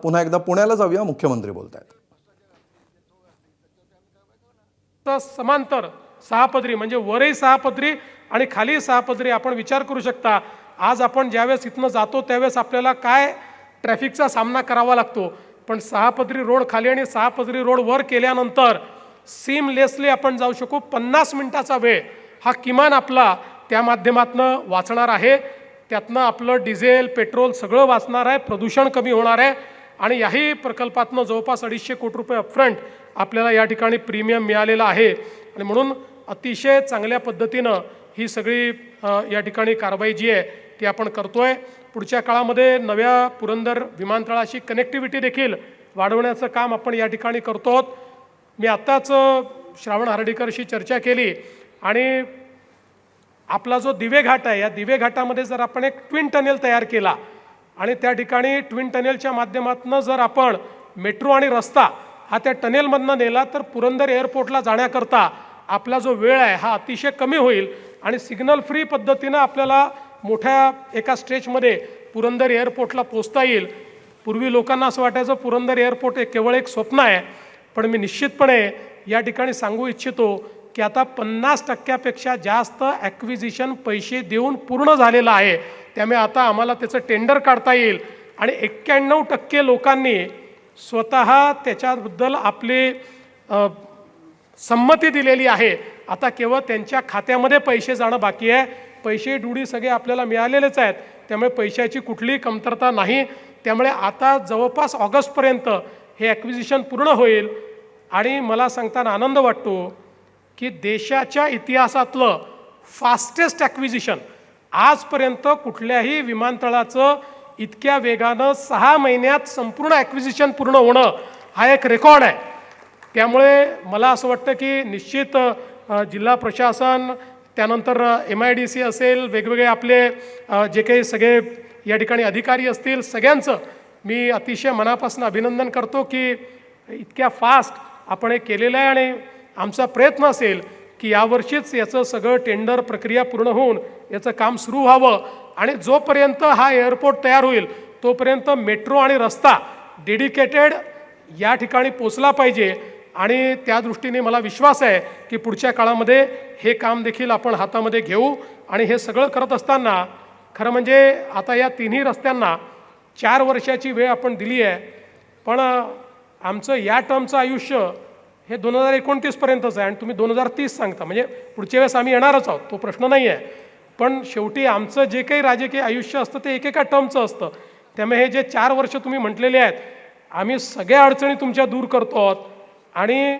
पुन्हा एकदा पुण्याला जाऊया, मुख्यमंत्री बोलतायत. तर समांतर सहापदरी म्हणजे वरही सहापदरी आणि खाली सहापदरी आपण विचार करू शकता. आज आपण ज्यावेळेस इथनं जातो त्यावेळेस आपल्याला काय ट्रॅफिकचा सामना करावा लागतो, पण सहापदरी रोड खाली आणि सहापदरी रोड वर केल्यानंतर सीमलेसली आपण जाऊ शकू. 50 मिनिटाचा वेळ हा किमान आपला त्या माध्यमातनं वाचणार आहे. त्यातनं आपलं डिझेल पेट्रोल सगळं वाचणार आहे, प्रदूषण कमी होणार आहे आणि याही प्रकल्पातनं जवळपास 250 कोटी रुपये अपफ्रंट आपल्याला या ठिकाणी प्रीमियम मिळालेला आहे. आणि म्हणून अतिशय चांगल्या पद्धतीनं ही सगळी या ठिकाणी कारवाई जी आहे ती आपण करतोय. पुढच्या काळामध्ये नव्या पुरंदर विमानतळाशी कनेक्टिव्हिटी देखील वाढवण्याचं काम आपण या ठिकाणी करतो. मी आत्ताच श्रावण हर्डीकरशी चर्चा केली आणि आपला जो दिवे घाट आहे या दिवे घाटामध्ये जर आपण एक ट्विन टनेल तयार केला आणि त्या ठिकाणी ट्विन टनेलच्या माध्यमातून जर आपण मेट्रो आणि रस्ता हा त्या टनेलमधनं नेला तर पुरंदर एअरपोर्टला जाण्याकरता आपला जो वेळ आहे हा अतिशय कमी होईल आणि सिग्नल फ्री पद्धतीनं आपल्याला मोठ्या एका स्ट्रेचमध्ये पुरंदर एअरपोर्टला पोचता येईल. पूर्वी लोकांना असं वाटायचं पुरंदर एअरपोर्ट हे केवळ एक स्वप्न आहे, पण मी निश्चितपणे या ठिकाणी सांगू इच्छितो की आता 50% जास्त ॲक्विजिशन पैसे देऊन पूर्ण झालेलं आहे. त्यामुळे आता आम्हाला त्याचं टेंडर काढता येईल आणि 91% लोकांनी स्वतः त्याच्याबद्दल आपली संमती दिलेली आहे. आता केवळ त्यांच्या खात्यामध्ये पैसे जाणं बाकी आहे. पैसे डुडी सगळे आपल्याला मिळालेलेच आहेत, त्यामुळे पैशाची कुठलीही कमतरता नाही. त्यामुळे आता जवळपास ऑगस्टपर्यंत हे ॲक्विजिशन पूर्ण होईल आणि मला सांगताना आनंद वाटतो की देशाच्या इतिहासातलं फास्टेस्ट ॲक्विजिशन आजपर्यंत कुठल्याही विमानतळाचं इतक्या वेगानं 6 महिन्यात संपूर्ण ॲक्विजिशन पूर्ण होणं हा एक रेकॉर्ड आहे. त्यामुळे मला असं वाटतं की निश्चित जिल्हा प्रशासन त्यानंतर MIDC असेल, वेगवेगळे आपले जे काही सगळे या ठिकाणी अधिकारी असतील, सगळ्यांचं मी अतिशय मनापासून अभिनंदन करतो की इतक्या फास्ट आपण हे केलेलं आहे आणि आमचा प्रयत्न असेल की यावर्षीच याचं सगळं टेंडर प्रक्रिया पूर्ण होऊन याचं काम सुरू व्हावं आणि जोपर्यंत हा एअरपोर्ट तयार होईल तोपर्यंत मेट्रो आणि रस्ता डेडिकेटेड या ठिकाणी पोचला पाहिजे. आणि त्या दृष्टीने मला विश्वास आहे की पुढच्या काळामध्ये हे काम देखील आपण हातामध्ये घेऊ. आणि हे सगळं करत असताना खरं म्हणजे आता या तिन्ही रस्त्यांना 4 वर्षाची वेळ आपण दिली आहे, पण आमचं या टर्मचं आयुष्य हे 2029 पर्यंतच आहे आणि तुम्ही 2030 सांगता, म्हणजे पुढच्या वेळेस आम्ही येणारच आहोत, तो प्रश्न नाही आहे. पण शेवटी आमचं जे काही राजकीय आयुष्य असतं ते एकेका टर्मचं असतं. त्यामुळे हे जे 4 वर्ष तुम्ही म्हटलेले आहेत, आम्ही सगळ्या अडचणी तुमच्या दूर करतो आहोत आणि